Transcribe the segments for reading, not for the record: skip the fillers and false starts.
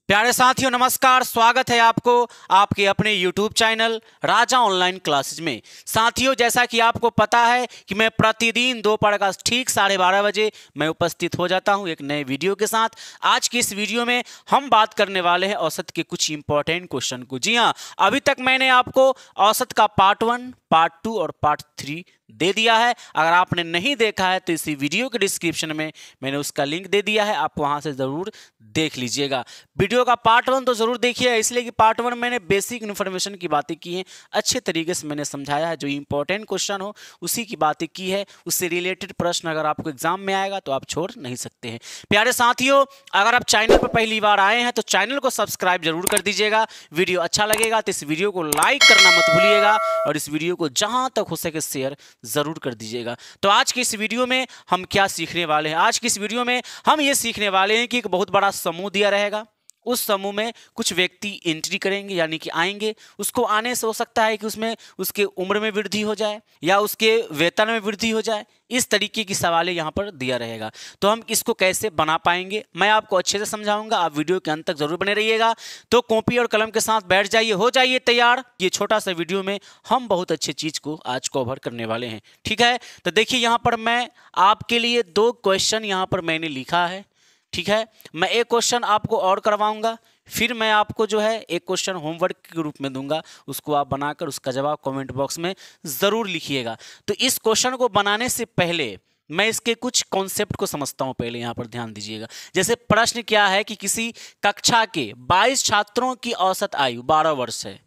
प्यारे साथियों नमस्कार, स्वागत है आपको आपके अपने YouTube चैनल राजा ऑनलाइन क्लासेज में। साथियों, जैसा कि आपको पता है कि मैं प्रतिदिन दोपहर का ठीक 12:30 बजे मैं उपस्थित हो जाता हूं एक नए वीडियो के साथ। आज की इस वीडियो में हम बात करने वाले हैं औसत के कुछ इंपॉर्टेंट क्वेश्चन को। जी हाँ, अभी तक मैंने आपको औसत का पार्ट 1, पार्ट 2 और पार्ट 3 दे दिया है। अगर आपने नहीं देखा है तो इसी वीडियो के डिस्क्रिप्शन में मैंने उसका लिंक दे दिया है, आप वहां से जरूर देख लीजिएगा। वीडियो का पार्ट 1 तो जरूर देखिए, इसलिए कि पार्ट 1 मैंने बेसिक इन्फॉर्मेशन की बातें की हैं, अच्छे तरीके से मैंने समझाया है। जो इंपॉर्टेंट क्वेश्चन हो उसी की बातें की है, उससे रिलेटेड प्रश्न अगर आपको एग्जाम में आएगा तो आप छोड़ नहीं सकते हैं। प्यारे साथियों, अगर आप चैनल पर पहली बार आए हैं तो चैनल को सब्सक्राइब जरूर कर दीजिएगा। वीडियो अच्छा लगेगा तो इस वीडियो को लाइक करना मत भूलिएगा और इस वीडियो को जहां तक हो सके शेयर जरूर कर दीजिएगा। तो आज की इस वीडियो में हम क्या सीखने वाले हैं? आज की इस वीडियो में हम ये सीखने वाले हैं कि एक बहुत बड़ा समूह दिया रहेगा, उस समूह में कुछ व्यक्ति एंट्री करेंगे यानी कि आएंगे। उसको आने से हो सकता है कि उसमें उसके उम्र में वृद्धि हो जाए या उसके वेतन में वृद्धि हो जाए। इस तरीके की सवालें यहाँ पर दिया रहेगा। तो हम इसको कैसे बना पाएंगे मैं आपको अच्छे से समझाऊंगा, आप वीडियो के अंत तक जरूर बने रहिएगा। तो कॉपी और कलम के साथ बैठ जाइए, हो जाइए तैयार। ये छोटा सा वीडियो में हम बहुत अच्छी चीज को आज कवर करने वाले हैं, ठीक है। तो देखिए, यहाँ पर मैं आपके लिए 2 क्वेश्चन यहाँ पर मैंने लिखा है, ठीक है। मैं एक क्वेश्चन आपको और करवाऊंगा, फिर मैं आपको जो है एक क्वेश्चन होमवर्क के रूप में दूंगा, उसको आप बनाकर उसका जवाब कमेंट बॉक्स में ज़रूर लिखिएगा। तो इस क्वेश्चन को बनाने से पहले मैं इसके कुछ कॉन्सेप्ट को समझता हूं, पहले यहां पर ध्यान दीजिएगा। जैसे प्रश्न क्या है कि किसी कक्षा के 22 छात्रों की औसत आयु 12 वर्ष है।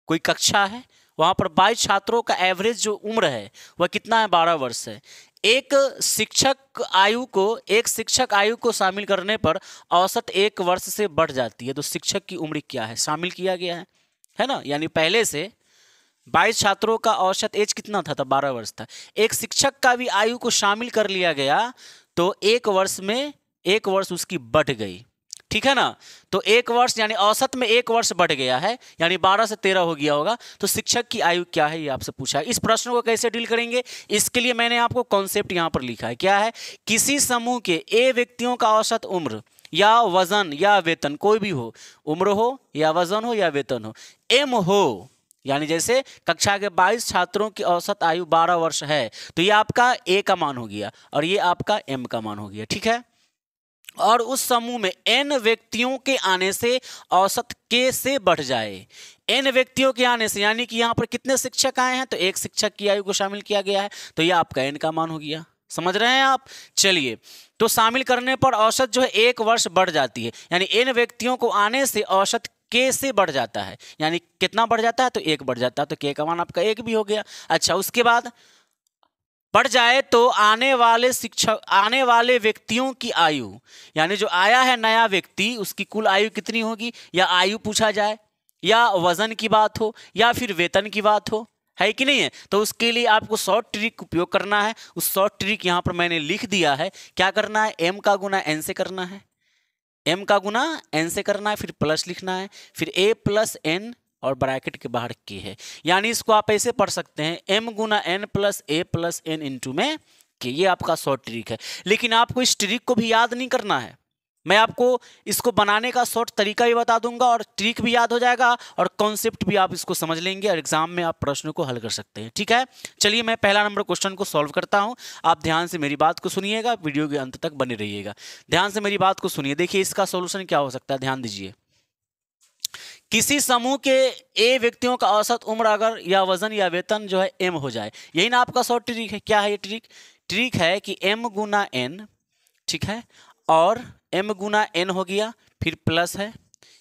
कोई कक्षा है, वहां पर 22 छात्रों का एवरेज जो उम्र है वह कितना है? 12 वर्ष है। एक शिक्षक आयु को शामिल करने पर औसत 1 वर्ष से बढ़ जाती है। तो शिक्षक की उम्र क्या है शामिल किया गया है ना। यानी पहले से 22 छात्रों का औसत एज कितना था? 12 वर्ष था। एक शिक्षक का भी आयु को शामिल कर लिया गया तो 1 वर्ष उसकी बढ़ गई, ठीक है ना। तो 1 वर्ष यानी औसत में 1 वर्ष बढ़ गया है, यानी 12 से 13 हो गया होगा। तो शिक्षक की आयु क्या है ये आपसे पूछा है। इस प्रश्न को कैसे डील करेंगे, इसके लिए मैंने आपको कॉन्सेप्ट यहां पर लिखा है। क्या है? किसी समूह के ए व्यक्तियों का औसत उम्र या वजन या वेतन, कोई भी हो, उम्र हो या वजन हो या वेतन हो, एम हो, यानी जैसे कक्षा के 22 छात्रों की औसत आयु 12 वर्ष है तो ये आपका ए का मान हो गया और ये आपका एम का मान हो गया, ठीक है। और उस समूह में n व्यक्तियों के आने से औसत k से बढ़ जाए। n व्यक्तियों के आने से यानी कि यहां पर कितने शिक्षक आए हैं तो एक शिक्षक की आयु को शामिल किया गया है, तो यह आपका n का मान हो गया। समझ रहे हैं आप? चलिए, तो शामिल करने पर औसत जो है 1 वर्ष बढ़ जाती है, यानी n व्यक्तियों को आने से औसत k से बढ़ जाता है। यानी कितना बढ़ जाता है? तो 1 बढ़ जाता है, तो k का मान आपका 1 भी हो गया। अच्छा, उसके बाद बढ़ जाए तो आने वाले व्यक्तियों की आयु, यानी जो आया है नया व्यक्ति उसकी कुल आयु कितनी होगी, या आयु पूछा जाए या वजन की बात हो या फिर वेतन की बात हो, है कि नहीं है। तो उसके लिए आपको शॉर्ट ट्रिक उपयोग करना है। उस शॉर्ट ट्रिक यहां पर मैंने लिख दिया है। क्या करना है? m का गुना n से करना है, m का गुना n से करना है, फिर प्लस लिखना है, फिर a प्लस n और ब्रैकेट के बाहर के है। यानी इसको आप ऐसे पढ़ सकते हैं, m Guna n plus a plus n into में के। ये आपका शॉर्ट ट्रिक है। लेकिन आपको इस ट्रिक को भी याद नहीं करना है, मैं आपको इसको बनाने का शॉर्ट तरीका भी बता दूंगा और ट्रिक भी याद हो जाएगा और कॉन्सेप्ट भी आप इसको समझ लेंगे और एग्जाम में आप प्रश्नों को हल कर सकते हैं, ठीक है। चलिए, मैं पहला नंबर क्वेश्चन को सॉल्व करता हूं। आप ध्यान से मेरी बात को सुनिएगा, वीडियो के अंत तक बने रहिएगा। ध्यान से मेरी बात को सुनिए। देखिए, इसका सॉल्यूशन क्या हो सकता है, ध्यान दीजिए। किसी समूह के ए व्यक्तियों का औसत उम्र अगर या वजन या वेतन जो है एम हो जाए, यही ना आपका शॉर्ट ट्रिक है। क्या है ये ट्रिक? ट्रिक है कि एम गुना एन, ठीक है, और एम गुना एन हो गया, फिर प्लस है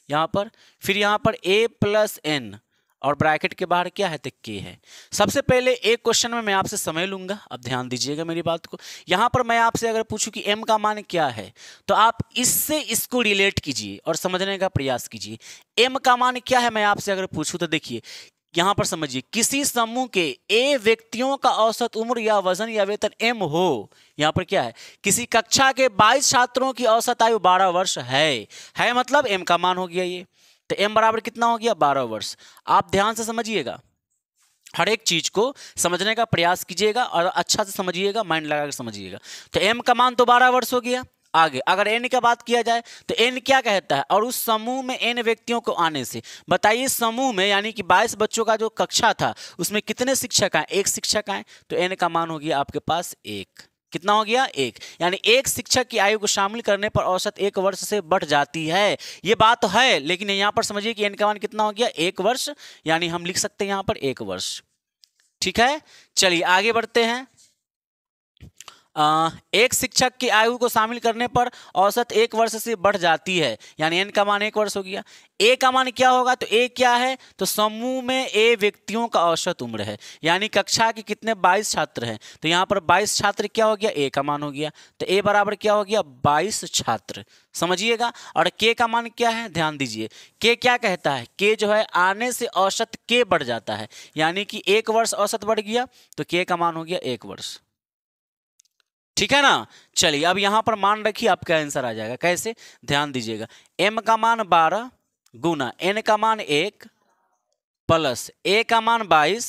यहाँ पर, फिर यहाँ पर ए प्लस एन और ब्रैकेट के बाहर क्या है तो के है। सबसे पहले एक क्वेश्चन में मैं आपसे समय लूंगा, अब ध्यान दीजिएगा मेरी बात को। यहां पर मैं आपसे अगर पूछूं कि m का मान क्या है तो आप इससे इसको रिलेट कीजिए और समझने का प्रयास कीजिए। m का मान क्या है मैं आपसे अगर पूछूं तो देखिए, यहां पर समझिए, किसी समूह के ए व्यक्तियों का औसत उम्र या वजन या वेतन m हो। यहां पर क्या है? किसी कक्षा के 22 छात्रों की औसत आयु 12 वर्ष है मतलब m का मान हो गया ये। तो m बराबर कितना हो गया? 12 वर्ष। आप ध्यान से समझिएगा, हर एक चीज को समझने का प्रयास कीजिएगा और अच्छा से समझिएगा, माइंड लगा कर समझिएगा। तो m का मान तो 12 वर्ष हो गया। आगे अगर n की बात किया जाए तो n क्या कहता है, और उस समूह में n व्यक्तियों को आने से। बताइए समूह में यानी कि 22 बच्चों का जो कक्षा था उसमें कितने शिक्षक आए, एक शिक्षक आए, तो n का मान हो गया आपके पास एक। कितना हो गया, एक। यानी एक शिक्षक की आयु को शामिल करने पर औसत 1 वर्ष से बढ़ जाती है। ये बात तो है, लेकिन यहाँ पर समझिए कि n का मान कितना हो गया, 1 वर्ष, यानी हम लिख सकते हैं यहाँ पर 1 वर्ष। ठीक है, चलिए आगे बढ़ते हैं। एक शिक्षक की आयु को शामिल करने पर औसत 1 वर्ष से बढ़ जाती है, यानी n का मान 1 वर्ष हो गया। a का मान क्या होगा, तो a क्या है, तो समूह में a व्यक्तियों का औसत उम्र है, यानी कक्षा के कितने 22 छात्र हैं, तो यहाँ पर 22 छात्र क्या हो गया, a का मान हो गया, तो a बराबर क्या हो गया, 22 छात्र। समझिएगा। और k का मान क्या है, ध्यान दीजिए, k क्या कहता है, k जो है आने से औसत k बढ़ जाता है, यानी कि 1 वर्ष औसत बढ़ गया, तो k का मान हो गया 1 वर्ष। ठीक है ना। चलिए अब यहां पर मान रखिए, आपका आंसर आ जाएगा। कैसे, ध्यान दीजिएगा, m का मान 12 गुना n का मान 1 प्लस a का मान 22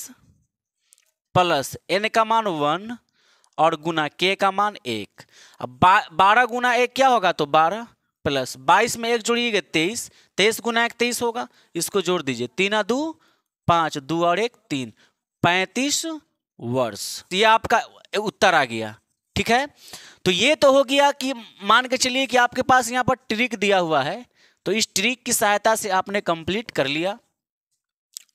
प्लस n का मान 1 और गुना k का मान 1। अब 12 गुना 1 क्या होगा, तो 12 प्लस 22 में 1 जोड़िएगा 23, 23 गुना 1 23 होगा, इसको जोड़ दीजिए, 3 2 5, 2 और 1 3, 35 वर्ष। ये आपका उत्तर आ गया। ठीक है, तो ये तो हो गया कि मान के चलिए कि आपके पास यहाँ पर ट्रिक दिया हुआ है, तो इस ट्रिक की सहायता से आपने कंप्लीट कर लिया।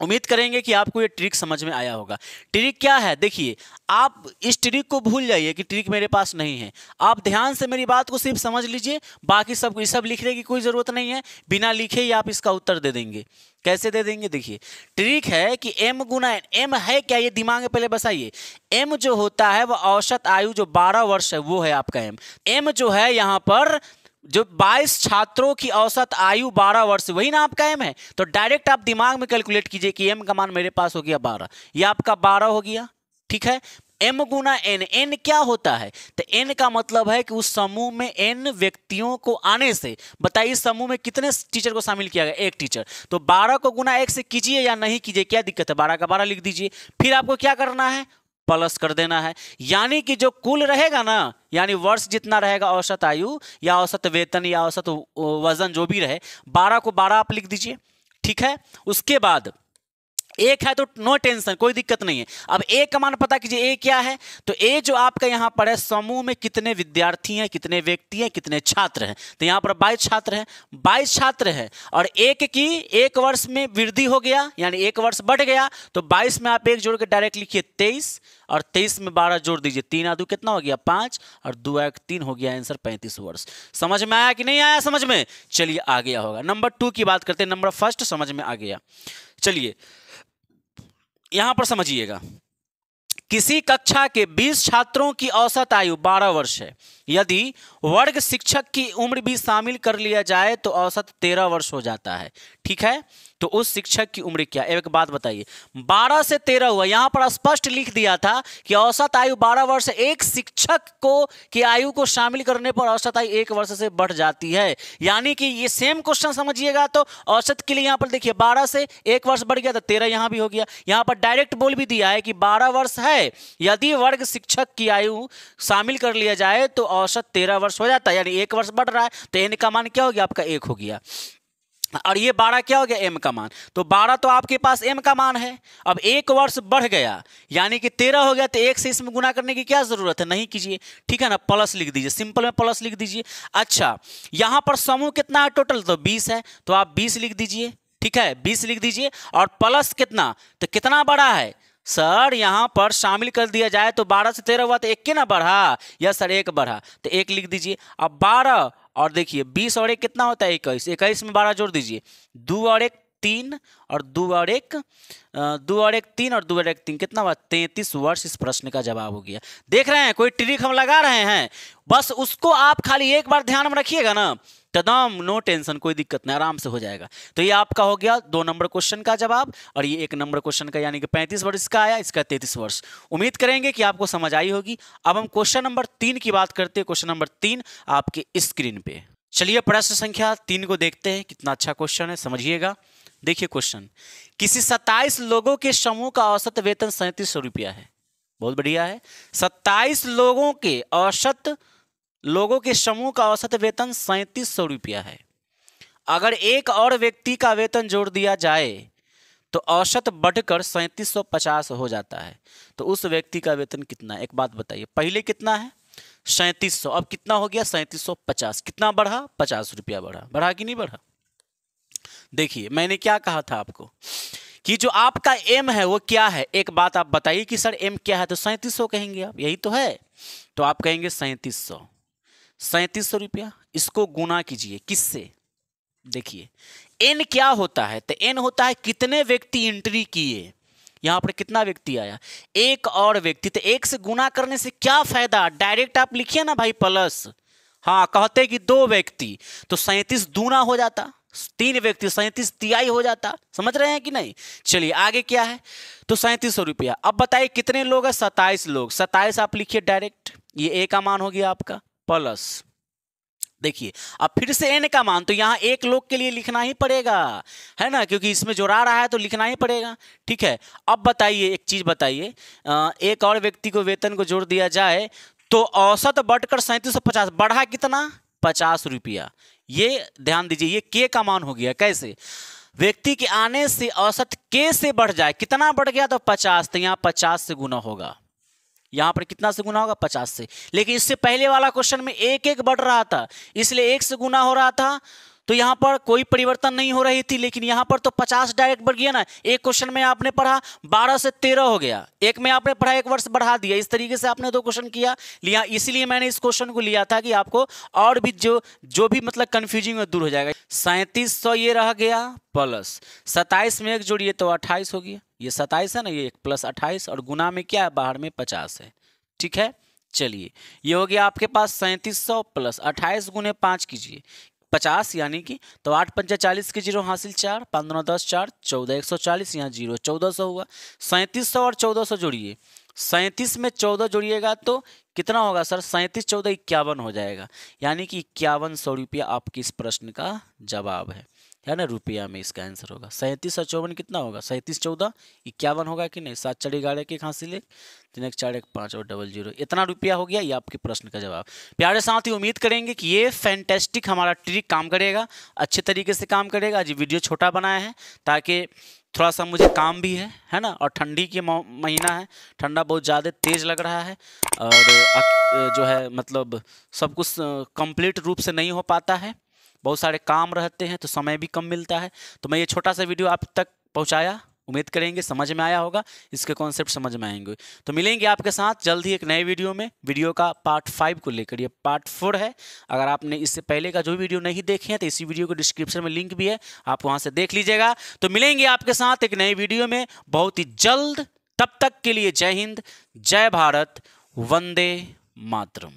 उम्मीद करेंगे कि आपको ये ट्रिक समझ में आया होगा। ट्रिक क्या है, देखिए आप इस ट्रिक को भूल जाइए कि ट्रिक मेरे पास नहीं है, आप ध्यान से मेरी बात को सिर्फ समझ लीजिए, बाकी सब लिखने की कोई ज़रूरत नहीं है, बिना लिखे ही आप इसका उत्तर दे देंगे। कैसे दे देंगे, देखिए ट्रिक है कि m गुना n, m है क्या, ये दिमाग में पहले बसाइए। m जो होता है वह औसत आयु जो 12 वर्ष है वो है आपका m। m जो है यहाँ पर जो 22 छात्रों की औसत आयु 12 वर्ष, वही ना आपका m है, तो डायरेक्ट आप दिमाग में कैलकुलेट कीजिए कि m का मान मेरे पास हो गया 12, ये आपका 12 हो गया। ठीक है, m गुना n, n क्या होता है, तो n का मतलब है कि उस समूह में n व्यक्तियों को आने से। बताइए इस समूह में कितने टीचर को शामिल किया गया, एक टीचर, तो 12 को गुना 1 से कीजिए या नहीं कीजिए, क्या दिक्कत है, 12 का 12 लिख दीजिए, फिर आपको क्या करना है, प्लस कर देना है, यानी कि जो कुल रहेगा ना, यानी वर्ष जितना रहेगा औसत आयु या औसत वेतन या औसत वजन जो भी रहे, 12 को 12 आप लिख दीजिए। ठीक है, उसके बाद एक है तो नो टेंशन, कोई दिक्कत नहीं है। अब ए का मान पता कीजिए, ए क्या है, तो ए जो आपका यहाँ पर है समूह में कितने विद्यार्थी हैं, कितने व्यक्ति हैं, कितने छात्र हैं, तो यहाँ पर 22 छात्र हैं, 22 छात्र हैं, और एक की 1 वर्ष में वृद्धि हो गया, यानी 1 वर्ष बढ़ गया, तो 22 में आप 1 जोड़ के डायरेक्ट लिखिए 23, और 23 में 12 जोड़ दीजिए, 3 2 कितना हो गया 5, और 2 1 3 हो गया आंसर 35 वर्ष। समझ में आया कि नहीं आया, समझ में, चलिए आ गया होगा। नंबर 2 की बात करते हैं, नंबर फर्स्ट समझ में आ गया। चलिए यहां पर समझिएगा, किसी कक्षा के 20 छात्रों की औसत आयु 12 वर्ष है, यदि वर्ग शिक्षक की उम्र भी शामिल कर लिया जाए तो औसत 13 वर्ष हो जाता है। ठीक है, तो उस शिक्षक की उम्र क्या, एक बात बताइए, 12 से 13 हुआ, यहां पर स्पष्ट लिख दिया था कि औसत आयु 12 वर्ष, एक शिक्षक को की आयु को शामिल करने पर औसत आयु 1 वर्ष से बढ़ जाती है, यानी कि ये सेम क्वेश्चन समझिएगा। तो औसत के लिए यहां पर देखिए 12 से 1 वर्ष बढ़ गया तो 13 यहां भी हो गया, यहां पर डायरेक्ट बोल भी दिया है कि 12 वर्ष है, यदि वर्ग शिक्षक की आयु शामिल कर लिया जाए तो औसत 13 वर्ष हो जाता है, यानी 1 वर्ष बढ़ रहा है, तो n का मान क्या हो गया आपका 1 हो गया, और ये 12 क्या हो गया m का मान, तो 12 तो आपके पास m का मान है। अब 1 वर्ष बढ़ गया यानी कि 13 हो गया, तो 1 से इसमें गुना करने की क्या जरूरत है, नहीं कीजिए। ठीक है ना, प्लस लिख दीजिए, सिंपल में प्लस लिख दीजिए। अच्छा, यहां पर समूह कितना है टोटल, तो 20 है, तो आप 20 लिख दीजिए। ठीक है, 20 लिख दीजिए, और प्लस कितना, तो कितना बड़ा है सर, यहां पर शामिल कर दिया जाए तो 12 से 13 हुआ तो 1 के ना बढ़ा, यस सर 1 बढ़ा, तो 1 लिख दीजिए। अब 12 और देखिए 20 और 1 कितना होता है 21, 21 में 12 जोड़ दीजिए, 2 और 1 3, और 2 और 1 3, और 2 और 1 3, कितना हुआ 33 वर्ष। इस प्रश्न का जवाब हो गया। देख रहे हैं, कोई ट्रिक हम लगा रहे हैं, बस उसको आप खाली एक बार ध्यान में रखिएगा ना, एकदम नो टेंशन, कोई दिक्कत नहीं, आराम से हो जाएगा। तो ये आपका हो गया 2 नंबर क्वेश्चन का जवाब, और ये 1 नंबर क्वेश्चन का, यानी कि 35 वर्ष इसका आया, इसका 33 वर्ष। उम्मीद करेंगे कि आपको समझ आई होगी। अब हम क्वेश्चन नंबर 3 की बात करते हैं। क्वेश्चन नंबर 3 आपके स्क्रीन पे, चलिए प्रश्न संख्या 3 को देखते हैं, कितना अच्छा क्वेश्चन है, समझिएगा। देखिए क्वेश्चन, किसी 27 लोगों के समूह का औसत वेतन 3700 रुपया है, बहुत बढ़िया है। 27 लोगों के औसत लोगों के समूह का औसत वेतन 3700 रुपया है। अगर एक और व्यक्ति का वेतन जोड़ दिया जाए तो औसत बढ़कर 3750 हो जाता है। तो उस व्यक्ति का वेतन कितना है? एक बात बताइए, पहले कितना है? 3700, अब कितना हो गया? 3750। कितना बढ़ा? 50 रुपया बढ़ा। बढ़ा कि नहीं बढ़ा? देखिए, मैंने क्या कहा था आपको कि जो आपका एम है वो क्या है? एक बात आप बताइए कि सर एम क्या है? तो 3700 कहेंगे आप, यही तो है। तो आप कहेंगे 3700 रुपया। इसको गुना कीजिए किससे? देखिए, एन क्या होता है? तो एन होता है कितने व्यक्ति एंट्री किए। यहां पर कितना व्यक्ति आया? एक और व्यक्ति। तो एक से गुना करने से क्या फायदा? डायरेक्ट आप लिखिए ना भाई प्लस। हाँ, कहते कि 2 व्यक्ति तो 37 दूना हो जाता, 3 व्यक्ति 37 तिहाई हो जाता। समझ रहे हैं कि नहीं? चलिए आगे क्या है? तो 3700 रुपया। अब बताइए कितने लोग हैं? 27 लोग। 27 आप लिखिए डायरेक्ट, ये ए का मान हो गया आपका, प्लस देखिए अब फिर से एन का मान, तो यहां एक लोग के लिए लिखना ही पड़ेगा, है ना, क्योंकि इसमें जोड़ा रहा है तो लिखना ही पड़ेगा। ठीक है, अब बताइए एक चीज बताइए, एक और व्यक्ति को वेतन को जोड़ दिया जाए तो औसत बढ़कर 3750, बढ़ा कितना? 50 रुपया। ये ध्यान दीजिए, ये के का मान हो गया। कैसे? व्यक्ति के आने से औसत के से बढ़ जाए, कितना बढ़ गया? तो 50। तो यहां 50 से गुना होगा। यहां पर कितना से गुना होगा? 50 से। लेकिन इससे पहले वाला क्वेश्चन में एक एक बढ़ रहा था, इसलिए 1 से गुना हो रहा था, तो यहां पर कोई परिवर्तन नहीं हो रही थी। लेकिन यहां पर तो 50 डायरेक्ट बढ़ गया ना। एक क्वेश्चन में आपने पढ़ा 12 से 13 हो गया, एक में आपने पढ़ा 1 वर्ष बढ़ा दिया। इस तरीके से आपने 2 क्वेश्चन किया लिया, इसलिए मैंने इस क्वेश्चन को लिया था कि आपको और भी जो भी मतलब कंफ्यूजिंग दूर हो जाएगा। 3700 ये रह गया, प्लस 27 में एक जोड़िए तो 28 हो गया। ये 27 है ना, ये 1 प्लस 28, और गुना में क्या है? बाहर में 50 है। ठीक है, चलिए ये हो गया आपके पास 3700 प्लस 28 गुने 5 कीजिए 50, यानी कि तो 8 पंचा 40 के 0 हासिल 4, 5 9 10 4 14, 140, यहाँ 0 1400 हुआ। 3700 और 1400 जोड़िए, 37 में 14 जोड़िएगा तो कितना होगा सर? 37 14 51 हो जाएगा, यानी कि 5100 रुपया आपके इस प्रश्न का जवाब है ना। रुपया में इसका आंसर होगा। 37 और 54 कितना होगा? 37 14 51 होगा कि नहीं? 7 4 11 के हासिल 1 3 1 4 1 5 और 00, इतना रुपया हो गया। ये आपके प्रश्न का जवाब। प्यारे साथी, उम्मीद करेंगे कि ये फैंटेस्टिक हमारा ट्रिक काम करेगा, अच्छे तरीके से काम करेगा। आज वीडियो छोटा बनाया है ताकि थोड़ा सा मुझे काम भी है ना, और ठंडी के महीना है, ठंडा बहुत ज़्यादा तेज़ लग रहा है, और जो है मतलब सब कुछ कंप्लीट रूप से नहीं हो पाता है, बहुत सारे काम रहते हैं तो समय भी कम मिलता है। तो मैं ये छोटा सा वीडियो आप तक पहुंचाया, उम्मीद करेंगे समझ में आया होगा, इसके कॉन्सेप्ट समझ में आएंगे। तो मिलेंगे आपके साथ जल्द ही एक नए वीडियो में। वीडियो का पार्ट 5 को लेकर, ये पार्ट 4 है। अगर आपने इससे पहले का जो वीडियो नहीं देखे हैं तो इसी वीडियो को डिस्क्रिप्शन में लिंक भी है, आप वहां से देख लीजिएगा। तो मिलेंगे आपके साथ एक नए वीडियो में बहुत ही जल्द। तब तक के लिए जय हिंद, जय भारत, वंदे मातरम।